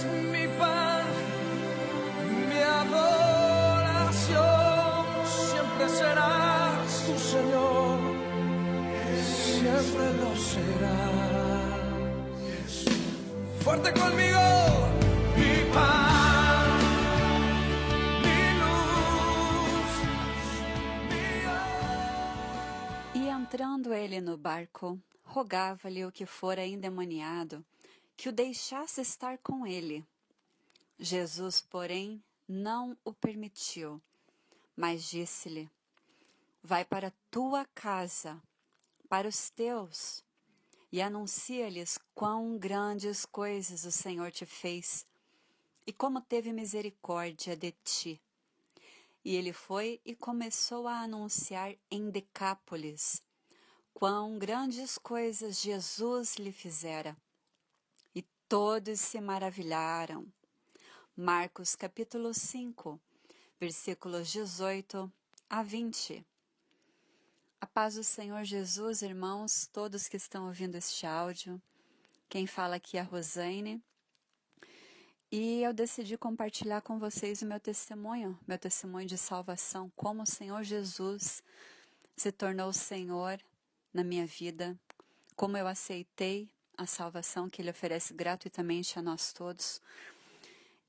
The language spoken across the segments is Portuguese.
eres mi pan, mi adoración. Siempre serás tu Señor, siempre lo serás. Fuerte conmigo, mi pan, mi luz, mi E entrando ele no barco, rogava-lhe o que fora endemoniado, que o deixasse estar com ele. Jesus, porém, não o permitiu, mas disse-lhe: vai para tua casa, para os teus, e anuncia-lhes quão grandes coisas o Senhor te fez, e como teve misericórdia de ti. E ele foi e começou a anunciar em Decápolis quão grandes coisas Jesus lhe fizera. E todos se maravilharam. Marcos capítulo 5, versículos 18 a 20. A paz do Senhor Jesus, irmãos, todos que estão ouvindo este áudio. Quem fala aqui é a Rosane. E eu decidi compartilhar com vocês o meu testemunho de salvação, como o Senhor Jesus se tornou Senhor na minha vida, como eu aceitei a salvação que Ele oferece gratuitamente a nós todos.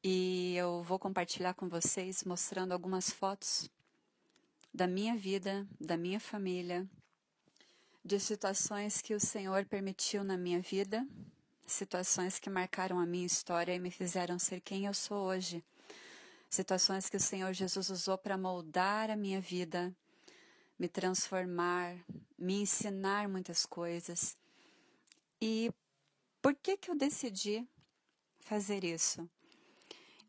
E eu vou compartilhar com vocês mostrando algumas fotos da minha vida, da minha família, de situações que o Senhor permitiu na minha vida, situações que marcaram a minha história e me fizeram ser quem eu sou hoje. Situações que o Senhor Jesus usou para moldar a minha vida, me transformar, me ensinar muitas coisas. E por que eu decidi fazer isso?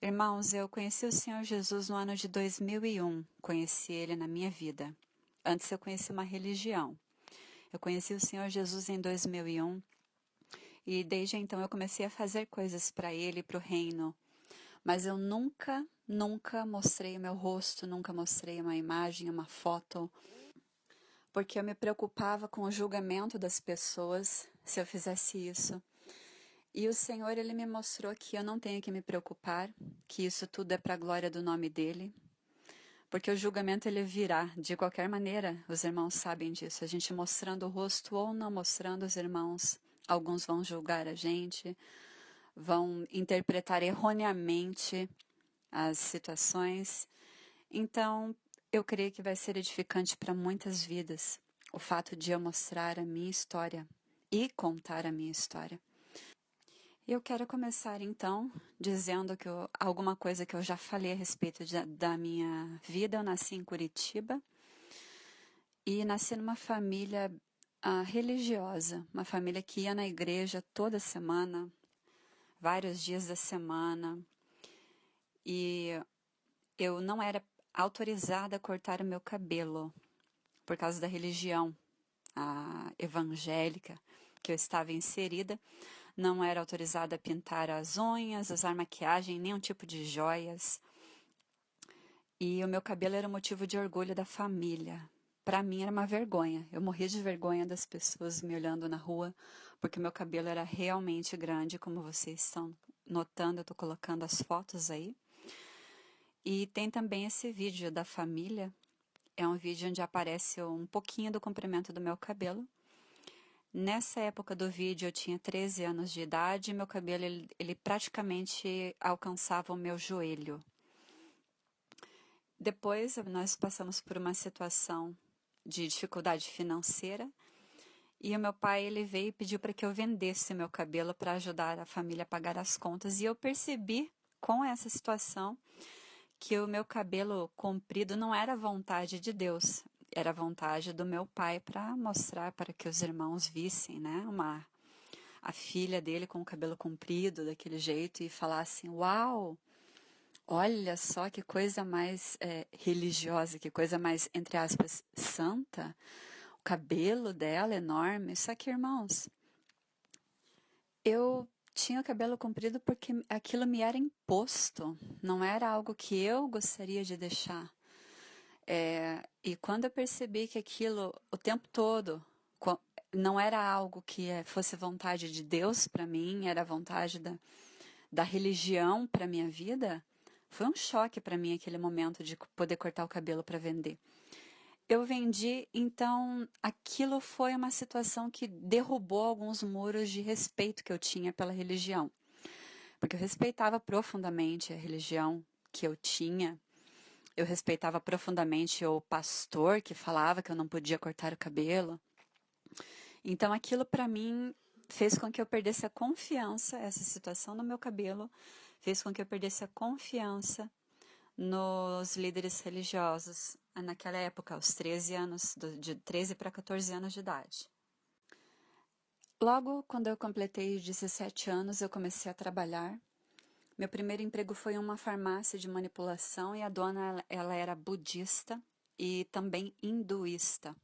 Irmãos, eu conheci o Senhor Jesus no ano de 2001. Conheci Ele na minha vida. Antes eu conheci uma religião. Eu conheci o Senhor Jesus em 2001 e desde então eu comecei a fazer coisas para Ele e para o reino. Mas eu nunca mostrei o meu rosto, nunca mostrei uma imagem, uma foto, porque eu me preocupava com o julgamento das pessoas se eu fizesse isso. E o Senhor, Ele me mostrou que eu não tenho que me preocupar, que isso tudo é para a glória do nome dEle, porque o julgamento Ele virá de qualquer maneira, os irmãos sabem disso, a gente mostrando o rosto ou não mostrando, os irmãos, alguns vão julgar a gente, vão interpretar erroneamente as situações. Então, eu creio que vai ser edificante para muitas vidas o fato de eu mostrar a minha história e contar a minha história. Eu quero começar então dizendo que alguma coisa que eu já falei a respeito da minha vida. Eu nasci em Curitiba e nasci numa família religiosa, uma família que ia na igreja toda semana, vários dias da semana, e eu não era autorizada a cortar o meu cabelo por causa da religião evangélica que eu estava inserida. Não era autorizada a pintar as unhas, usar maquiagem, nenhum tipo de joias. E o meu cabelo era motivo de orgulho da família. Para mim era uma vergonha. Eu morria de vergonha das pessoas me olhando na rua, porque o meu cabelo era realmente grande, como vocês estão notando, eu estou colocando as fotos aí. E tem também esse vídeo da família. É um vídeo onde aparece um pouquinho do comprimento do meu cabelo. Nessa época do vídeo eu tinha 13 anos de idade e meu cabelo ele praticamente alcançava o meu joelho. Depois nós passamos por uma situação de dificuldade financeira e o meu pai ele veio e pediu para que eu vendesse meu cabelo para ajudar a família a pagar as contas. E eu percebi com essa situação que o meu cabelo comprido não era vontade de Deus, era vontade do meu pai para mostrar para que os irmãos vissem, né, a filha dele com o cabelo comprido daquele jeito e falassem: uau, olha só que coisa mais religiosa, que coisa mais, entre aspas, santa, o cabelo dela é enorme. Só que, irmãos, eu tinha o cabelo comprido porque aquilo me era imposto, não era algo que eu gostaria de deixar. E quando eu percebi que aquilo, o tempo todo, não era algo que fosse vontade de Deus para mim, era vontade da religião para minha vida, foi um choque para mim aquele momento de poder cortar o cabelo para vender. Eu vendi, então aquilo foi uma situação que derrubou alguns muros de respeito que eu tinha pela religião. Porque eu respeitava profundamente a religião que eu tinha. Eu respeitava profundamente o pastor que falava que eu não podia cortar o cabelo. Então aquilo para mim fez com que eu perdesse a confiança, essa situação no meu cabelo, fez com que eu perdesse a confiança nos líderes religiosos naquela época, aos 13 anos, de 13 para 14 anos de idade. Logo, quando eu completei 17 anos, eu comecei a trabalhar. Meu primeiro emprego foi em uma farmácia de manipulação e a dona ela era budista e também hinduísta.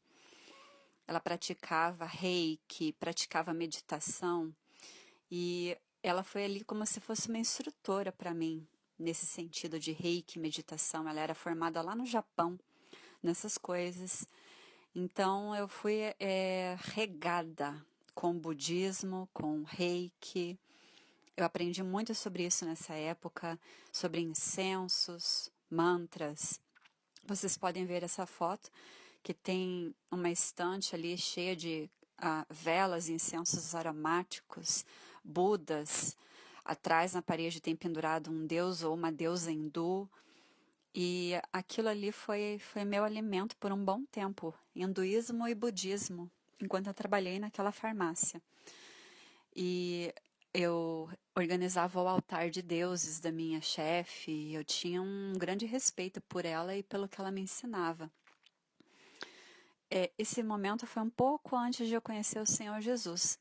Ela praticava reiki, praticava meditação e ela foi ali como se fosse uma instrutora para mim, nesse sentido de reiki, meditação. Ela era formada lá no Japão, nessas coisas. Então eu fui regada com budismo, com reiki. Eu aprendi muito sobre isso nessa época, sobre incensos, mantras. Vocês podem ver essa foto, que tem uma estante ali cheia de velas, incensos aromáticos, budas. Atrás na parede tem pendurado um deus ou uma deusa hindu. E aquilo ali foi meu alimento por um bom tempo, hinduísmo e budismo, enquanto eu trabalhei naquela farmácia. E eu organizava o altar de deuses da minha chefe, e eu tinha um grande respeito por ela e pelo que ela me ensinava. Esse momento foi um pouco antes de eu conhecer o Senhor Jesus.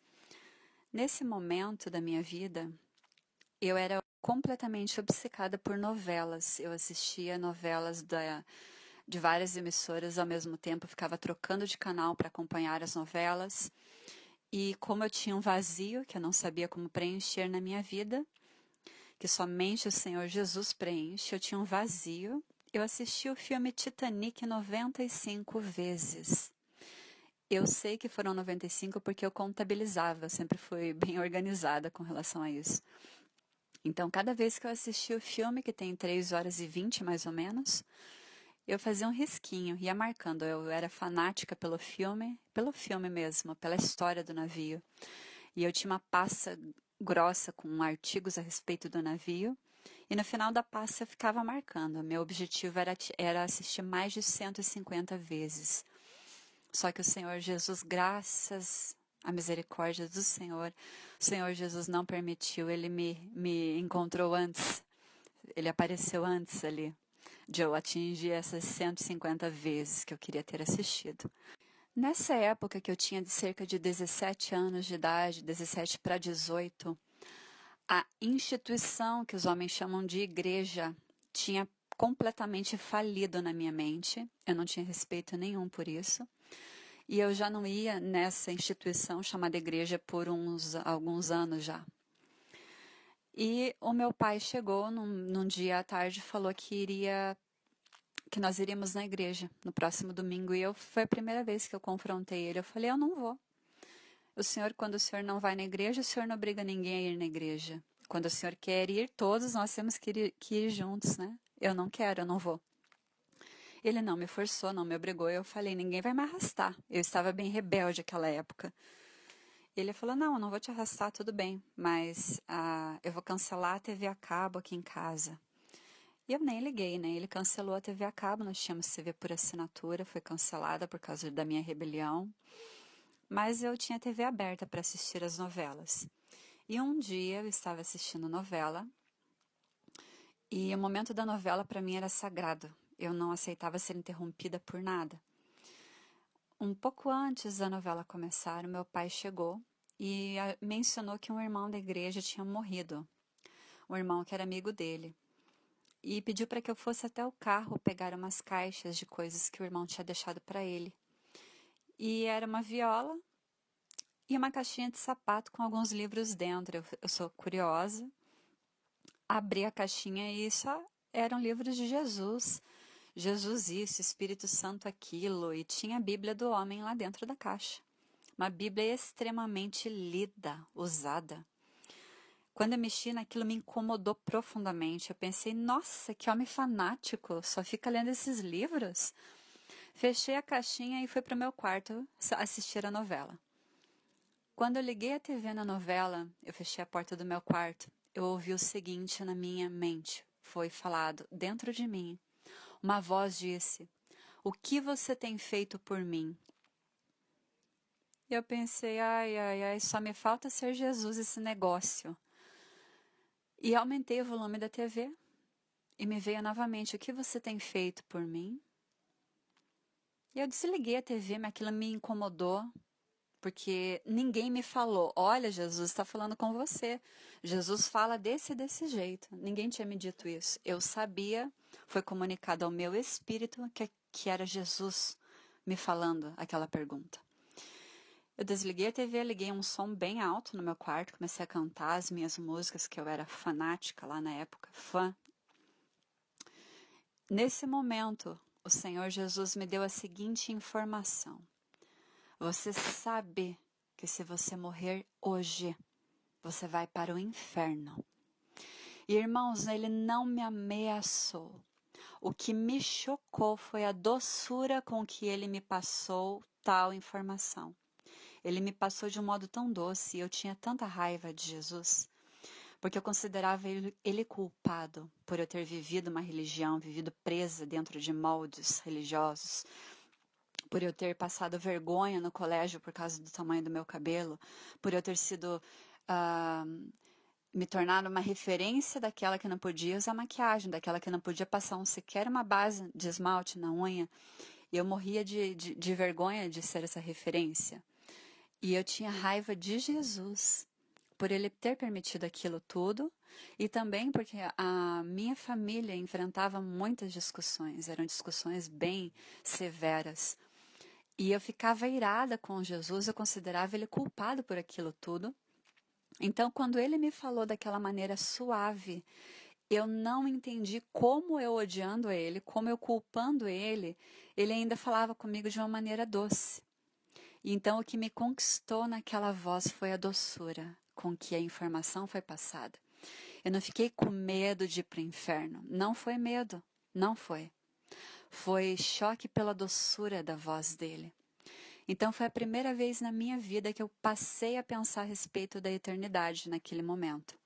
Nesse momento da minha vida, eu era completamente obcecada por novelas. Eu assistia novelas de várias emissoras ao mesmo tempo, ficava trocando de canal para acompanhar as novelas. E como eu tinha um vazio que eu não sabia como preencher na minha vida, que somente o Senhor Jesus preenche, eu tinha um vazio. Eu assisti o filme Titanic 95 vezes. Eu sei que foram 95 porque eu contabilizava, eu sempre fui bem organizada com relação a isso. Então, cada vez que eu assistia o filme, que tem 3 horas e 20 mais ou menos, eu fazia um risquinho, ia marcando. Eu era fanática pelo filme mesmo, pela história do navio. E eu tinha uma pasta grossa com artigos a respeito do navio. E no final da pasta eu ficava marcando. Meu objetivo era assistir mais de 150 vezes. Só que o Senhor Jesus, graças à misericórdia do Senhor, o Senhor Jesus não permitiu. Ele me encontrou antes. Ele apareceu antes ali de eu atingir essas 150 vezes que eu queria ter assistido. Nessa época que eu tinha de cerca de 17 anos de idade, 17 para 18, a instituição que os homens chamam de igreja tinha completamente falido na minha mente. Eu não tinha respeito nenhum por isso. E eu já não ia nessa instituição chamada igreja por alguns anos já. E o meu pai chegou num dia à tarde e falou que nós iríamos na igreja no próximo domingo. E foi a primeira vez que eu confrontei ele. Eu falei, eu não vou. Quando o senhor não vai na igreja, o senhor não obriga ninguém a ir na igreja. Quando o senhor quer ir, todos nós temos que ir juntos, né? Eu não quero, eu não vou. Ele não me forçou, não me obrigou. Eu falei, ninguém vai me arrastar. Eu estava bem rebelde naquela época. Ele falou, não, eu não vou te arrastar, tudo bem, mas eu vou cancelar a TV a cabo aqui em casa. E eu nem liguei, né? Ele cancelou a TV a cabo, nós tínhamos TV por assinatura, foi cancelada por causa da minha rebelião. Mas eu tinha TV aberta para assistir as novelas. E um dia eu estava assistindo novela e o momento da novela para mim era sagrado. Eu não aceitava ser interrompida por nada. Um pouco antes da novela começar, o meu pai chegou e mencionou que um irmão da igreja tinha morrido. Um irmão que era amigo dele. E pediu para que eu fosse até o carro pegar umas caixas de coisas que o irmão tinha deixado para ele. E era uma viola e uma caixinha de sapato com alguns livros dentro. Eu sou curiosa. Abri a caixinha e só eram livros de Jesus. Jesus isso, Espírito Santo aquilo. E tinha a Bíblia do homem lá dentro da caixa. Uma Bíblia extremamente lida, usada. Quando eu mexi naquilo, me incomodou profundamente. Eu pensei, nossa, que homem fanático, só fica lendo esses livros. Fechei a caixinha e fui para o meu quarto assistir a novela. Quando eu liguei a TV na novela, eu fechei a porta do meu quarto, eu ouvi o seguinte na minha mente. Foi falado dentro de mim. Uma voz disse, o que você tem feito por mim? E eu pensei, ai, ai, ai, só me falta ser Jesus esse negócio. E aumentei o volume da TV e me veio novamente, o que você tem feito por mim? E eu desliguei a TV, mas aquilo me incomodou, porque ninguém me falou, olha, Jesus está falando com você. Jesus fala desse jeito. Ninguém tinha me dito isso. Eu sabia, foi comunicado ao meu espírito que era Jesus me falando aquela pergunta. Eu desliguei a TV, liguei um som bem alto no meu quarto, comecei a cantar as minhas músicas, que eu era fanática lá na época, fã. Nesse momento, o Senhor Jesus me deu a seguinte informação. Você sabe que se você morrer hoje, você vai para o inferno. E, irmãos, ele não me ameaçou. O que me chocou foi a doçura com que ele me passou tal informação. Ele me passou de um modo tão doce e eu tinha tanta raiva de Jesus, porque eu considerava ele culpado por eu ter vivido uma religião, vivido presa dentro de moldes religiosos, por eu ter passado vergonha no colégio por causa do tamanho do meu cabelo, por eu ter sido me tornado uma referência daquela que não podia usar maquiagem, daquela que não podia passar sequer uma base de esmalte na unha. E eu morria de vergonha de ser essa referência. E eu tinha raiva de Jesus por ele ter permitido aquilo tudo e também porque a minha família enfrentava muitas discussões, eram discussões bem severas. E eu ficava irada com Jesus, eu considerava ele culpado por aquilo tudo. Então, quando ele me falou daquela maneira suave, eu não entendi como eu odiando ele, como eu culpando ele, ele ainda falava comigo de uma maneira doce. E então, o que me conquistou naquela voz foi a doçura com que a informação foi passada. Eu não fiquei com medo de ir para o inferno. Não foi medo, não foi. Foi choque pela doçura da voz dele. Então foi a primeira vez na minha vida que eu passei a pensar a respeito da eternidade naquele momento.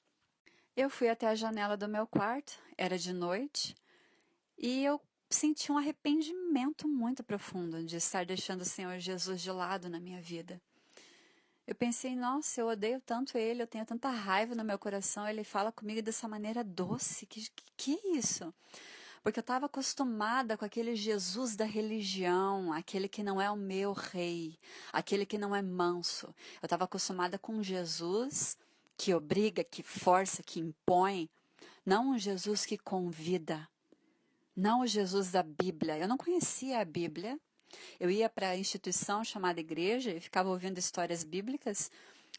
Eu fui até a janela do meu quarto, era de noite, e eu senti um arrependimento muito profundo de estar deixando o Senhor Jesus de lado na minha vida. Eu pensei, nossa, eu odeio tanto ele, eu tenho tanta raiva no meu coração, ele fala comigo dessa maneira doce, que é isso? Porque eu estava acostumada com aquele Jesus da religião, aquele que não é o meu rei, aquele que não é manso. Eu estava acostumada com um Jesus que obriga, que força, que impõe, não um Jesus que convida, não o Jesus da Bíblia. Eu não conhecia a Bíblia. Eu ia para a instituição chamada igreja e ficava ouvindo histórias bíblicas,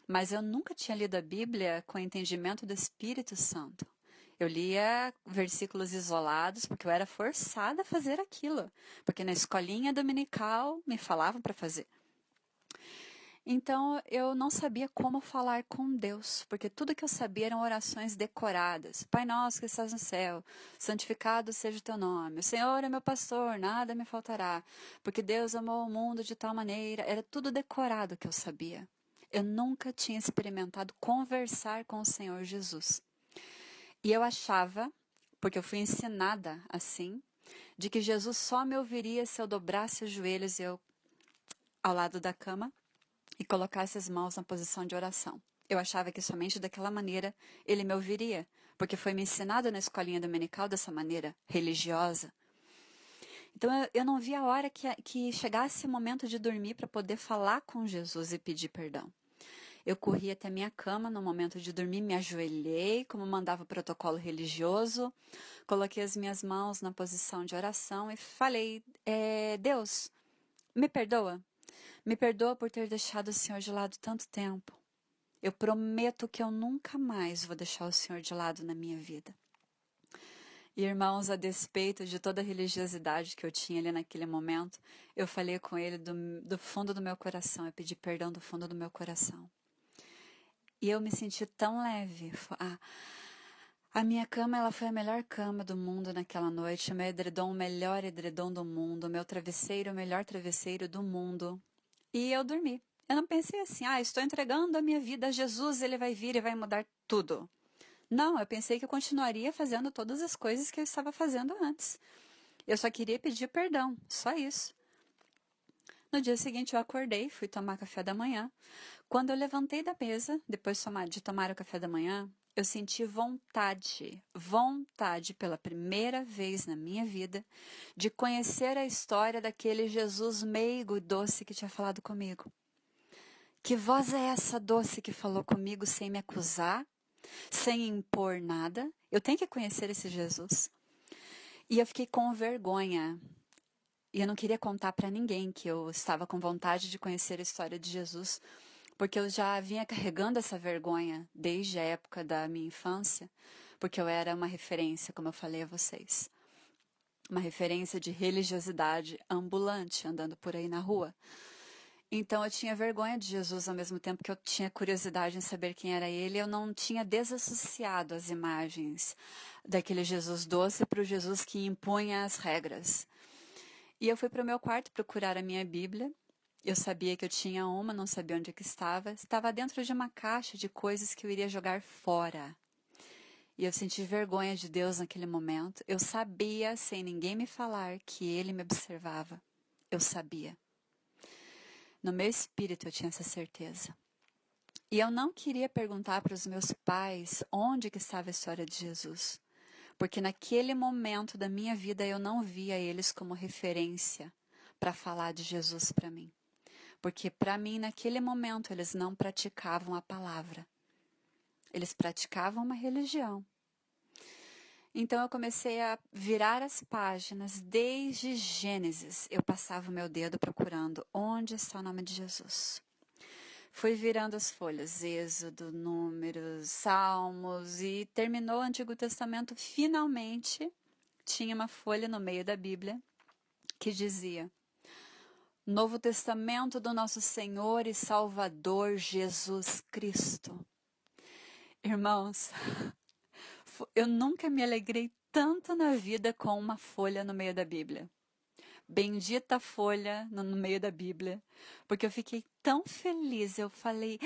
mas eu nunca tinha lido a Bíblia com entendimento do Espírito Santo. Eu lia versículos isolados porque eu era forçada a fazer aquilo, porque na escolinha dominical me falavam para fazer. Então eu não sabia como falar com Deus, porque tudo que eu sabia eram orações decoradas. Pai nosso que estás no céu, santificado seja o teu nome. O Senhor é meu pastor, nada me faltará. Porque Deus amou o mundo de tal maneira. Era tudo decorado que eu sabia. Eu nunca tinha experimentado conversar com o Senhor Jesus. E eu achava, porque eu fui ensinada assim, de que Jesus só me ouviria se eu dobrasse os joelhos e eu ao lado da cama e colocasse as mãos na posição de oração. Eu achava que somente daquela maneira ele me ouviria, porque foi me ensinado na escolinha dominical dessa maneira religiosa. Então eu não via a hora que chegasse o momento de dormir para poder falar com Jesus e pedir perdão. Eu corri até minha cama no momento de dormir, me ajoelhei, como mandava o protocolo religioso, coloquei as minhas mãos na posição de oração e falei, Deus, me perdoa? Me perdoa por ter deixado o Senhor de lado tanto tempo. Eu prometo que eu nunca mais vou deixar o Senhor de lado na minha vida. E, irmãos, a despeito de toda a religiosidade que eu tinha ali naquele momento, eu falei com ele do fundo do meu coração, eu pedi perdão do fundo do meu coração. E eu me senti tão leve. A minha cama, ela foi a melhor cama do mundo naquela noite. O meu edredom, o melhor edredom do mundo. O meu travesseiro, o melhor travesseiro do mundo. E eu dormi. Eu não pensei assim, estou entregando a minha vida a Jesus, ele vai vir e vai mudar tudo. Não, eu pensei que eu continuaria fazendo todas as coisas que eu estava fazendo antes. Eu só queria pedir perdão, só isso. No dia seguinte eu acordei, fui tomar café da manhã. Quando eu levantei da mesa, depois de tomar o café da manhã, eu senti vontade pela primeira vez na minha vida, de conhecer a história daquele Jesus meigo e doce que tinha falado comigo. Que voz é essa doce que falou comigo sem me acusar, sem impor nada? Eu tenho que conhecer esse Jesus. E eu fiquei com vergonha. E eu não queria contar para ninguém que eu estava com vontade de conhecer a história de Jesus, porque eu já vinha carregando essa vergonha desde a época da minha infância, porque eu era uma referência, como eu falei a vocês. Uma referência de religiosidade ambulante, andando por aí na rua. Então eu tinha vergonha de Jesus ao mesmo tempo que eu tinha curiosidade em saber quem era ele. Eu não tinha desassociado as imagens daquele Jesus doce para o Jesus que impunha as regras. E eu fui para o meu quarto procurar a minha Bíblia. Eu sabia que eu tinha uma, não sabia onde que estava. Estava dentro de uma caixa de coisas que eu iria jogar fora. E eu senti vergonha de Deus naquele momento. Eu sabia, sem ninguém me falar, que Ele me observava. Eu sabia. No meu espírito eu tinha essa certeza. E eu não queria perguntar para os meus pais onde que estava a história de Jesus. Porque naquele momento da minha vida eu não via eles como referência para falar de Jesus para mim. Porque para mim, naquele momento, eles não praticavam a palavra. Eles praticavam uma religião. Então eu comecei a virar as páginas desde Gênesis. Eu passava o meu dedo procurando onde está o nome de Jesus. Fui virando as folhas, Êxodo, Números, Salmos, e terminou o Antigo Testamento. Finalmente, tinha uma folha no meio da Bíblia que dizia: Novo Testamento do nosso Senhor e Salvador Jesus Cristo. Irmãos, eu nunca me alegrei tanto na vida com uma folha no meio da Bíblia. Bendita folha no meio da Bíblia, porque eu fiquei tão feliz. Eu falei,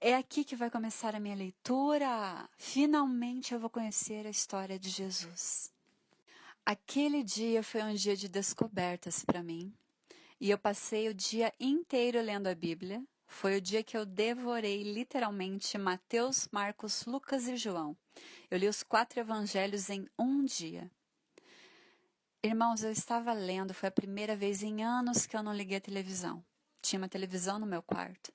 é aqui que vai começar a minha leitura. Finalmente eu vou conhecer a história de Jesus. Aquele dia foi um dia de descobertas para mim. E eu passei o dia inteiro lendo a Bíblia. Foi o dia que eu devorei literalmente Mateus, Marcos, Lucas e João. Eu li os 4 evangelhos em um dia. Irmãos, eu estava lendo, foi a primeira vez em anos que eu não liguei a televisão. Tinha uma televisão no meu quarto.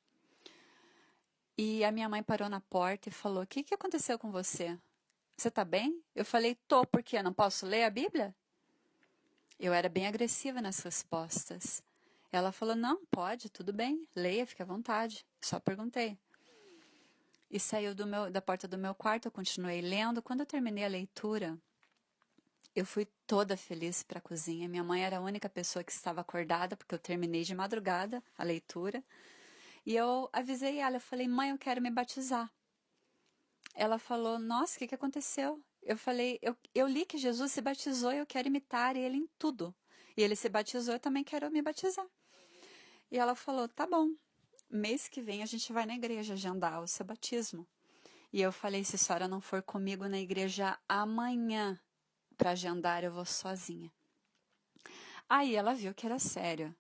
E a minha mãe parou na porta e falou: O que aconteceu com você? Você tá bem? Eu falei: Tô, por quê? Não posso ler a Bíblia? Eu era bem agressiva nas respostas. Ela falou: Não, pode, tudo bem, leia, fique à vontade. Só perguntei. E saiu da porta do meu quarto, eu continuei lendo. Quando eu terminei a leitura, eu fui toda feliz para a cozinha. Minha mãe era a única pessoa que estava acordada, porque eu terminei de madrugada a leitura. E eu avisei ela, eu falei: Mãe, eu quero me batizar. Ela falou: Nossa, o que aconteceu? Eu falei: eu li que Jesus se batizou e eu quero imitar ele em tudo. E ele se batizou, eu também quero me batizar. E ela falou: Tá bom, mês que vem a gente vai na igreja agendar o seu batismo. E eu falei: Se a senhora não for comigo na igreja amanhã para agendar, eu vou sozinha. Aí ela viu que era sério.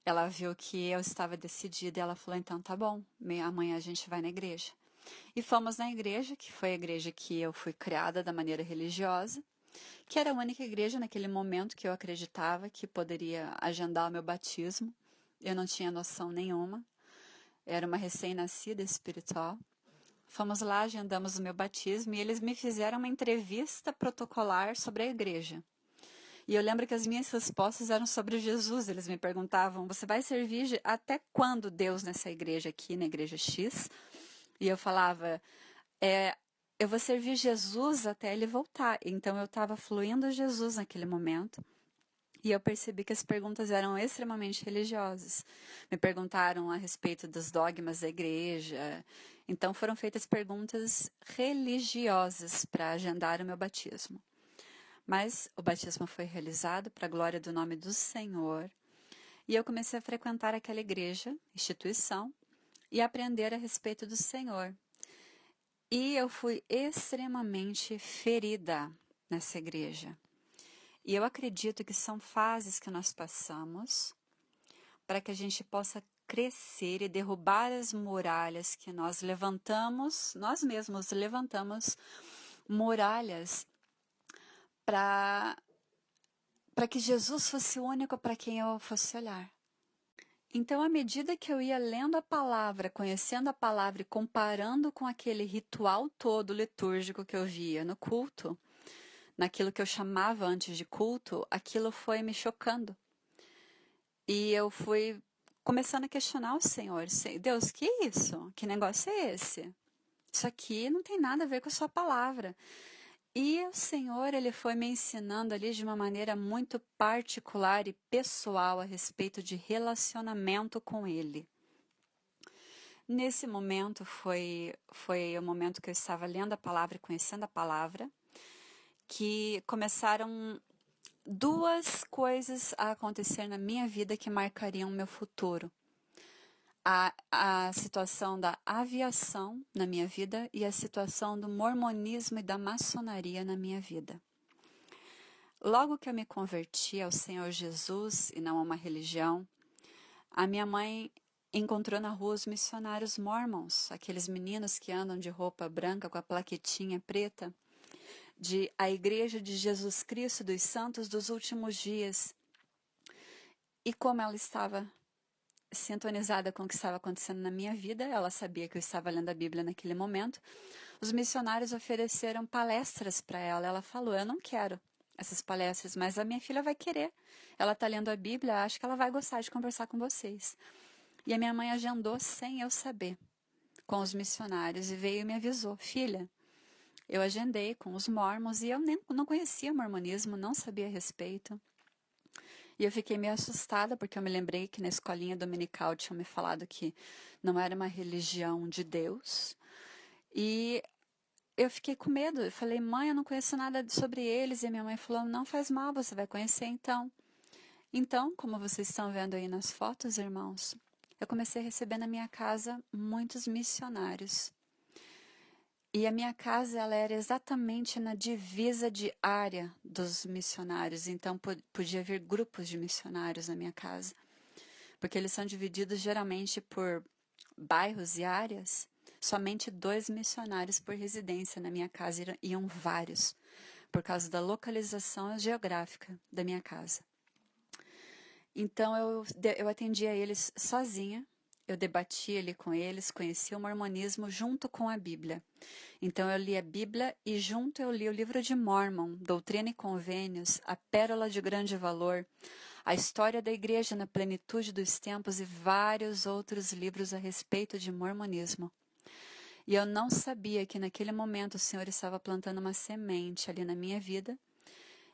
Ela viu que eu estava decidida e ela falou: Então tá bom, amanhã a gente vai na igreja. E fomos na igreja, que foi a igreja que eu fui criada da maneira religiosa, que era a única igreja naquele momento que eu acreditava que poderia agendar o meu batismo. Eu não tinha noção nenhuma. Era uma recém-nascida espiritual. Fomos lá, agendamos o meu batismo e eles me fizeram uma entrevista protocolar sobre a igreja. E eu lembro que as minhas respostas eram sobre Jesus. Eles me perguntavam: Você vai servir até quando Deus nessa igreja aqui, na igreja X? E eu falava: Eu vou servir Jesus até ele voltar. Então eu estava fluindo Jesus naquele momento. E eu percebi que as perguntas eram extremamente religiosas. Me perguntaram a respeito dos dogmas da igreja. Então foram feitas perguntas religiosas para agendar o meu batismo. Mas o batismo foi realizado para a glória do nome do Senhor. E eu comecei a frequentar aquela igreja, instituição, e aprender a respeito do Senhor. E eu fui extremamente ferida nessa igreja. E eu acredito que são fases que nós passamos para que a gente possa crescer e derrubar as muralhas que nós levantamos, nós mesmos levantamos muralhas para que Jesus fosse o único para quem eu fosse olhar. Então, à medida que eu ia lendo a palavra, conhecendo a palavra e comparando com aquele ritual todo litúrgico que eu via no culto, naquilo que eu chamava antes de culto, aquilo foi me chocando. E eu fui começando a questionar o Senhor. Deus, que é isso? Que negócio é esse? Isso aqui não tem nada a ver com a sua palavra. E o Senhor, ele foi me ensinando ali de uma maneira muito particular e pessoal a respeito de relacionamento com Ele. Nesse momento foi o momento que eu estava lendo a palavra e conhecendo a palavra, que começaram duas coisas a acontecer na minha vida que marcariam o meu futuro. A situação da aviação na minha vida e a situação do mormonismo e da maçonaria na minha vida. Logo que eu me converti ao Senhor Jesus e não a uma religião, a minha mãe encontrou na rua os missionários mormons, aqueles meninos que andam de roupa branca com a plaquetinha preta, de a Igreja de Jesus Cristo dos Santos dos Últimos Dias. E como ela estava sintonizada com o que estava acontecendo na minha vida, ela sabia que eu estava lendo a Bíblia naquele momento, os missionários ofereceram palestras para ela. Ela falou, eu não quero essas palestras, mas a minha filha vai querer. Ela está lendo a Bíblia, acho que ela vai gostar de conversar com vocês. E a minha mãe agendou sem eu saber, com os missionários, e veio e me avisou, filha, eu agendei com os mormons e eu nem não conhecia o mormonismo, não sabia a respeito. E eu fiquei meio assustada, porque eu me lembrei que na escolinha dominical tinham me falado que não era uma religião de Deus. E eu fiquei com medo. Eu falei, mãe, eu não conheço nada sobre eles. E a minha mãe falou, não faz mal, você vai conhecer então. Então, como vocês estão vendo aí nas fotos, irmãos, eu comecei a receber na minha casa muitos missionários. E a minha casa, ela era exatamente na divisa de área dos missionários, então podia haver grupos de missionários na minha casa, porque eles são divididos geralmente por bairros e áreas. Somente 2 missionários por residência na minha casa, iam vários, por causa da localização geográfica da minha casa. Então eu atendia eles sozinha. Eu debatia ali com eles, conhecia o mormonismo junto com a Bíblia. Então eu li a Bíblia e junto eu li o livro de Mormon, Doutrina e Convênios, A Pérola de Grande Valor, A História da Igreja na Plenitude dos Tempos e vários outros livros a respeito de mormonismo. E eu não sabia que naquele momento o Senhor estava plantando uma semente ali na minha vida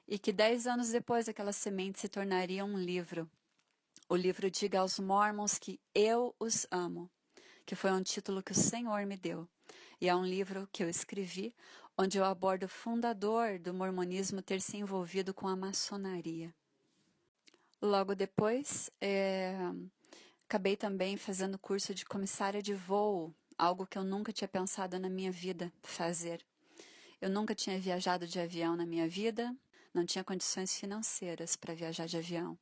e que 10 anos depois aquela semente se tornaria um livro. O livro Diga aos Mormons que eu os amo, que foi um título que o Senhor me deu. E é um livro que eu escrevi, onde eu abordo o fundador do mormonismo ter se envolvido com a maçonaria. Logo depois, acabei também fazendo curso de comissária de voo, algo que eu nunca tinha pensado na minha vida fazer. Eu nunca tinha viajado de avião na minha vida, não tinha condições financeiras para viajar de avião.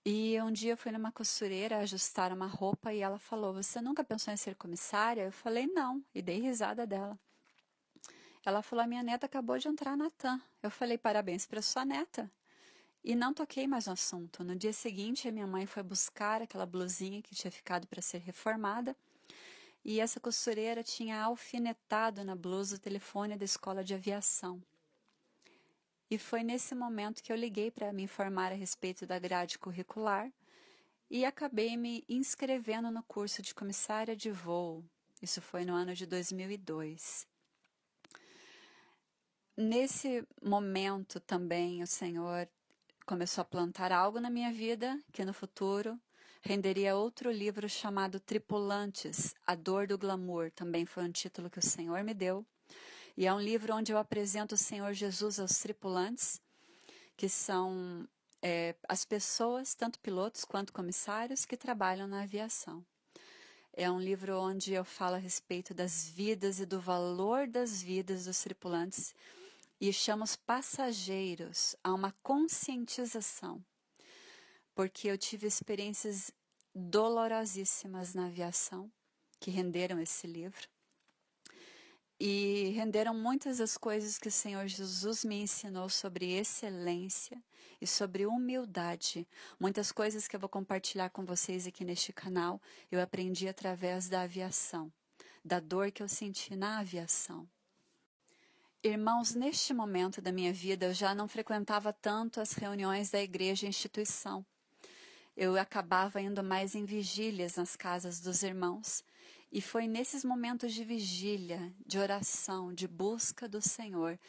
E um dia eu fui numa costureira ajustar uma roupa e ela falou, você nunca pensou em ser comissária? Eu falei, não, e dei risada dela. Ela falou, a minha neta acabou de entrar na TAM. Eu falei, parabéns para sua neta. E não toquei mais no assunto. No dia seguinte, a minha mãe foi buscar aquela blusinha que tinha ficado para ser reformada. E essa costureira tinha alfinetado na blusa o telefone da escola de aviação. E foi nesse momento que eu liguei para me informar a respeito da grade curricular e acabei me inscrevendo no curso de comissária de voo. Isso foi no ano de 2002. Nesse momento também o Senhor começou a plantar algo na minha vida que no futuro renderia outro livro chamado Tripulantes, A Dor do Glamour, também foi um título que o Senhor me deu. E é um livro onde eu apresento o Senhor Jesus aos tripulantes, que são as pessoas, tanto pilotos quanto comissários, que trabalham na aviação. É um livro onde eu falo a respeito das vidas e do valor das vidas dos tripulantes e chamo os passageiros a uma conscientização, porque eu tive experiências dolorosíssimas na aviação que renderam esse livro. E renderam muitas das coisas que o Senhor Jesus me ensinou sobre excelência e sobre humildade. Muitas coisas que eu vou compartilhar com vocês aqui neste canal, eu aprendi através da aviação, da dor que eu senti na aviação. Irmãos, neste momento da minha vida, eu já não frequentava tanto as reuniões da igreja e instituição. Eu acabava indo mais em vigílias nas casas dos irmãos. E foi nesses momentos de vigília, de oração, de busca do Senhor,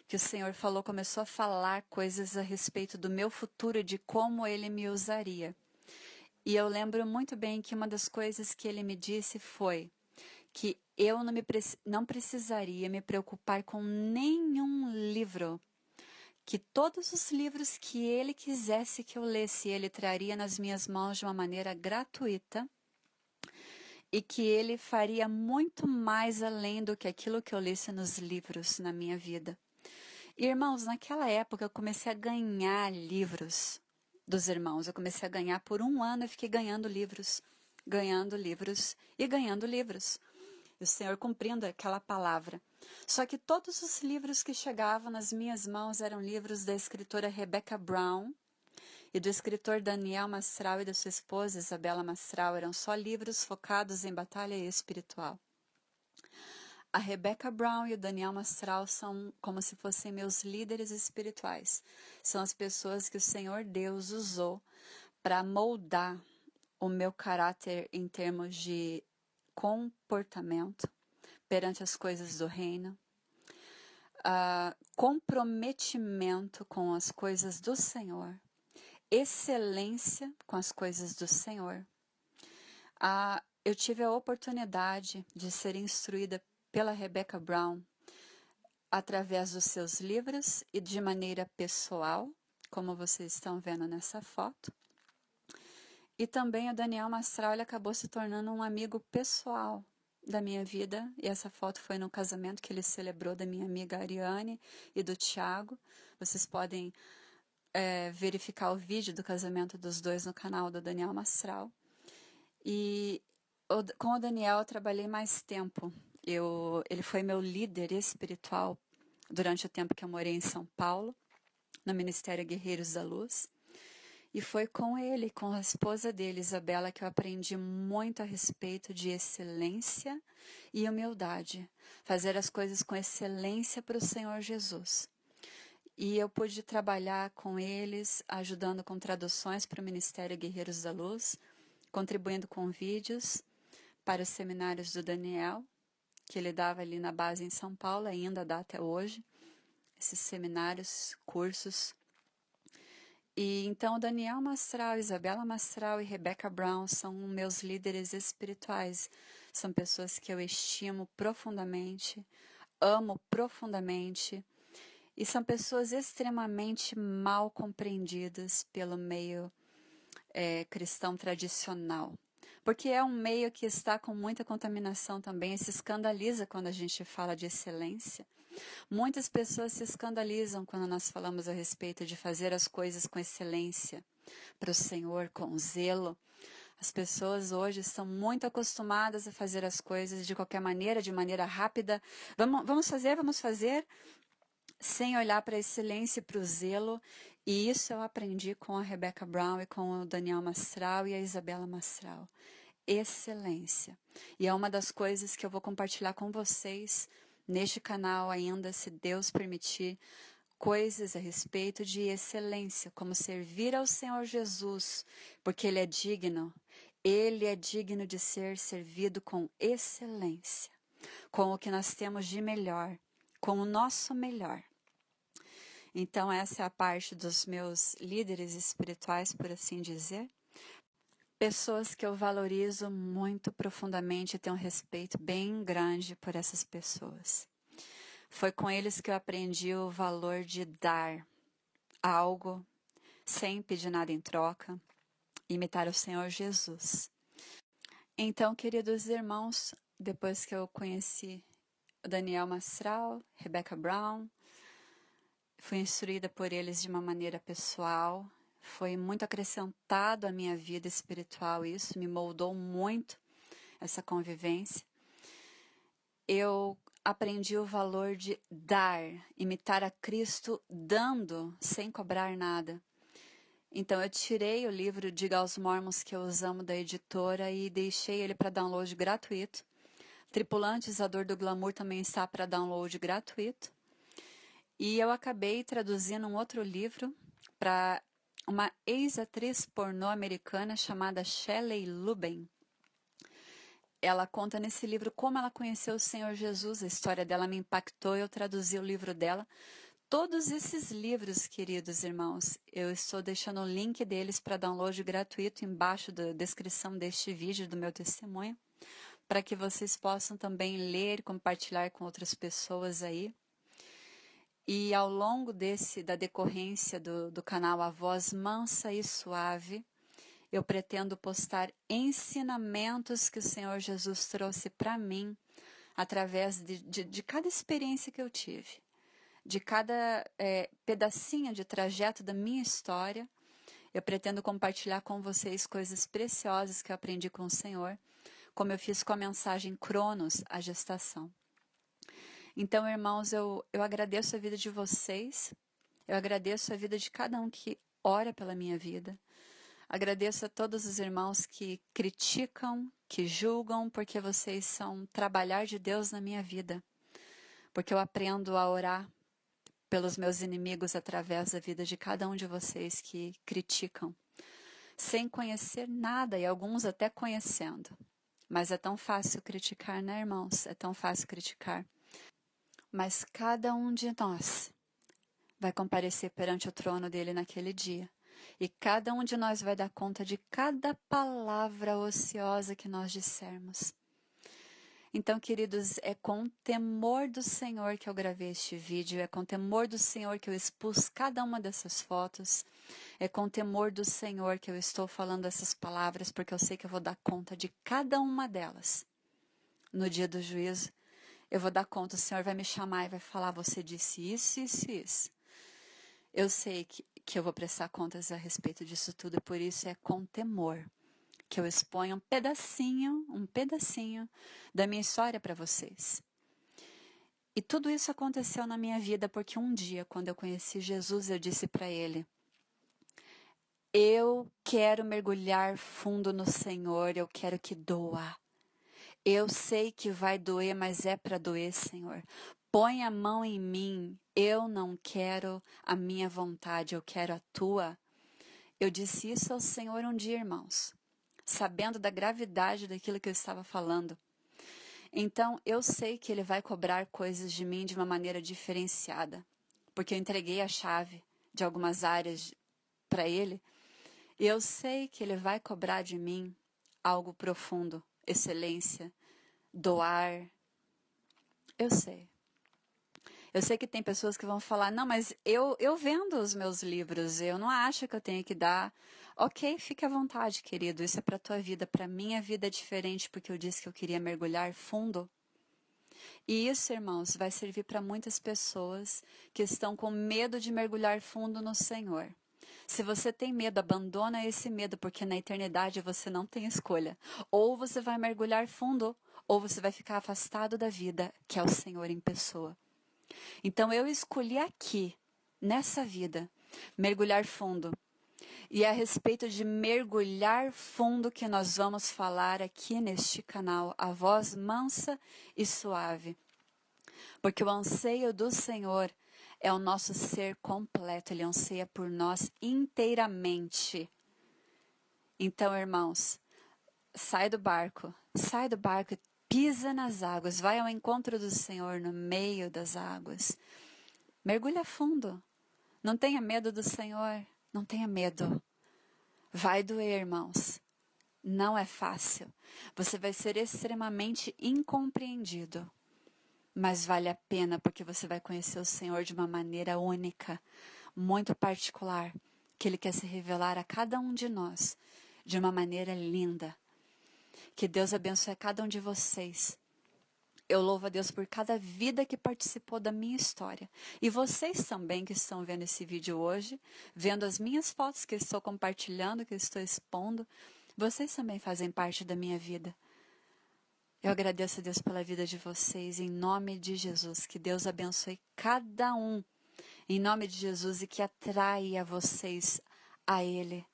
que o Senhor começou a falar coisas a respeito do meu futuro e de como Ele me usaria. E eu lembro muito bem que uma das coisas que Ele me disse foi que eu não precisaria me preocupar com nenhum livro, que todos os livros que ele quisesse que eu lesse, ele traria nas minhas mãos de uma maneira gratuita e que ele faria muito mais além do que aquilo que eu lesse nos livros na minha vida. Irmãos, naquela época eu comecei a ganhar livros dos irmãos. Eu comecei a ganhar por um ano, eu fiquei ganhando livros e ganhando livros. E o Senhor cumprindo aquela palavra. Só que todos os livros que chegavam nas minhas mãos eram livros da escritora Rebecca Brown e do escritor Daniel Mastral e da sua esposa Isabela Mastral. Eram só livros focados em batalha espiritual. A Rebecca Brown e o Daniel Mastral são como se fossem meus líderes espirituais. São as pessoas que o Senhor Deus usou para moldar o meu caráter em termos de comportamento perante as coisas do reino, comprometimento com as coisas do Senhor, excelência com as coisas do Senhor. Eu tive a oportunidade de ser instruída pela Rebecca Brown através dos seus livros e de maneira pessoal, como vocês estão vendo nessa foto. E também o Daniel Mastral, ele acabou se tornando um amigo pessoal da minha vida, e essa foto foi no casamento que ele celebrou da minha amiga Ariane e do Tiago. Vocês podem verificar o vídeo do casamento dos dois no canal do Daniel Mastral. E com o Daniel eu trabalhei mais tempo. Ele foi meu líder espiritual durante o tempo que eu morei em São Paulo, no Ministério Guerreiros da Luz. E foi com ele, com a esposa dele, Isabela, que eu aprendi muito a respeito de excelência e humildade. Fazer as coisas com excelência para o Senhor Jesus. E eu pude trabalhar com eles, ajudando com traduções para o Ministério Guerreiros da Luz, contribuindo com vídeos para os seminários do Daniel, que ele dava ali na base em São Paulo, ainda dá até hoje, esses seminários, cursos. E então Daniel Mastral, Isabela Mastral e Rebecca Brown são meus líderes espirituais. São pessoas que eu estimo profundamente, amo profundamente, e são pessoas extremamente mal compreendidas pelo meio cristão tradicional. Porque é um meio que está com muita contaminação também e se escandaliza quando a gente fala de excelência. Muitas pessoas se escandalizam quando nós falamos a respeito de fazer as coisas com excelência para o Senhor, com zelo. As pessoas hoje estão muito acostumadas a fazer as coisas de qualquer maneira, de maneira rápida. Vamos fazer, sem olhar para a excelência e para o zelo. E isso eu aprendi com a Rebecca Brown e com o Daniel Mastral e a Isabela Mastral. Excelência. E é uma das coisas que eu vou compartilhar com vocês neste canal ainda, se Deus permitir, coisas a respeito de excelência, como servir ao Senhor Jesus, porque Ele é digno de ser servido com excelência, com o que nós temos de melhor, com o nosso melhor. Então essa é a parte dos meus líderes espirituais, por assim dizer. Pessoas que eu valorizo muito profundamente e tenho um respeito bem grande por essas pessoas. Foi com eles que eu aprendi o valor de dar algo sem pedir nada em troca, imitar o Senhor Jesus. Então, queridos irmãos, depois que eu conheci o Daniel Mastral, Rebecca Brown, fui instruída por eles de uma maneira pessoal, foi muito acrescentado à minha vida espiritual isso, me moldou muito essa convivência. Eu aprendi o valor de dar, imitar a Cristo dando, sem cobrar nada. Então eu tirei o livro Diga aos Mormons que eu os amo da editora e deixei ele para download gratuito. Tripulantes, a Dor do Glamour também está para download gratuito. E eu acabei traduzindo um outro livro para uma ex-atriz pornô americana chamada Shelley Luben. Ela conta nesse livro como ela conheceu o Senhor Jesus, a história dela me impactou, eu traduzi o livro dela. Todos esses livros, queridos irmãos, eu estou deixando o link deles para download gratuito embaixo da descrição deste vídeo do meu testemunho, para que vocês possam também ler e compartilhar com outras pessoas aí. E ao longo da decorrência do canal A Voz Mansa e Suave, eu pretendo postar ensinamentos que o Senhor Jesus trouxe para mim, através de cada experiência que eu tive, de cada pedacinho de trajeto da minha história. Eu pretendo compartilhar com vocês coisas preciosas que eu aprendi com o Senhor, como eu fiz com a mensagem Cronos, a gestação. Então, irmãos, eu agradeço a vida de vocês, eu agradeço a vida de cada um que ora pela minha vida, agradeço a todos os irmãos que criticam, que julgam, porque vocês são trabalhar de Deus na minha vida, porque eu aprendo a orar pelos meus inimigos através da vida de cada um de vocês que criticam, sem conhecer nada e alguns até conhecendo. Mas é tão fácil criticar, né, irmãos? É tão fácil criticar. Mas cada um de nós vai comparecer perante o trono dele naquele dia. E cada um de nós vai dar conta de cada palavra ociosa que nós dissermos. Então, queridos, é com temor do Senhor que eu gravei este vídeo, é com temor do Senhor que eu expus cada uma dessas fotos, é com temor do Senhor que eu estou falando essas palavras, porque eu sei que eu vou dar conta de cada uma delas. No dia do juízo, eu vou dar conta, o Senhor vai me chamar e vai falar, você disse isso, isso e isso. Eu sei que eu vou prestar contas a respeito disso tudo, e por isso é com temor que eu exponho um pedacinho da minha história para vocês. E tudo isso aconteceu na minha vida porque um dia, quando eu conheci Jesus, eu disse para ele, eu quero mergulhar fundo no Senhor, eu quero que doa. Eu sei que vai doer, mas é para doer, Senhor. Põe a mão em mim, eu não quero a minha vontade, eu quero a tua. Eu disse isso ao Senhor um dia, irmãos, sabendo da gravidade daquilo que eu estava falando. Então, eu sei que Ele vai cobrar coisas de mim de uma maneira diferenciada, porque eu entreguei a chave de algumas áreas para Ele, e eu sei que Ele vai cobrar de mim algo profundo, excelência, doar. Eu sei. Eu sei que tem pessoas que vão falar, não, mas eu vendo os meus livros, eu não acho que eu tenho que dar. Ok, fique à vontade, querido, isso é para a tua vida. Para minha vida é diferente, porque eu disse que eu queria mergulhar fundo. E isso, irmãos, vai servir para muitas pessoas que estão com medo de mergulhar fundo no Senhor. Se você tem medo, abandona esse medo, porque na eternidade você não tem escolha. Ou você vai mergulhar fundo, ou você vai ficar afastado da vida, que é o Senhor em pessoa. Então eu escolhi aqui, nessa vida, mergulhar fundo. E é a respeito de mergulhar fundo que nós vamos falar aqui neste canal, a voz mansa e suave. Porque o anseio do Senhor é o nosso ser completo, Ele anseia por nós inteiramente. Então, irmãos, sai do barco e pisa nas águas, vai ao encontro do Senhor no meio das águas. Mergulha fundo. Não tenha medo do Senhor. Não tenha medo. Vai doer, irmãos. Não é fácil. Você vai ser extremamente incompreendido. Mas vale a pena porque você vai conhecer o Senhor de uma maneira única, muito particular, que Ele quer se revelar a cada um de nós de uma maneira linda. Que Deus abençoe a cada um de vocês. Eu louvo a Deus por cada vida que participou da minha história. E vocês também que estão vendo esse vídeo hoje, vendo as minhas fotos que estou compartilhando, que estou expondo, vocês também fazem parte da minha vida. Eu agradeço a Deus pela vida de vocês, em nome de Jesus. Que Deus abençoe cada um, em nome de Jesus, e que atraia vocês a Ele,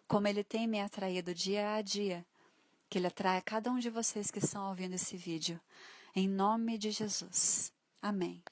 como Ele tem me atraído dia a dia. Que Ele atraia cada um de vocês que estão ouvindo esse vídeo. Em nome de Jesus. Amém.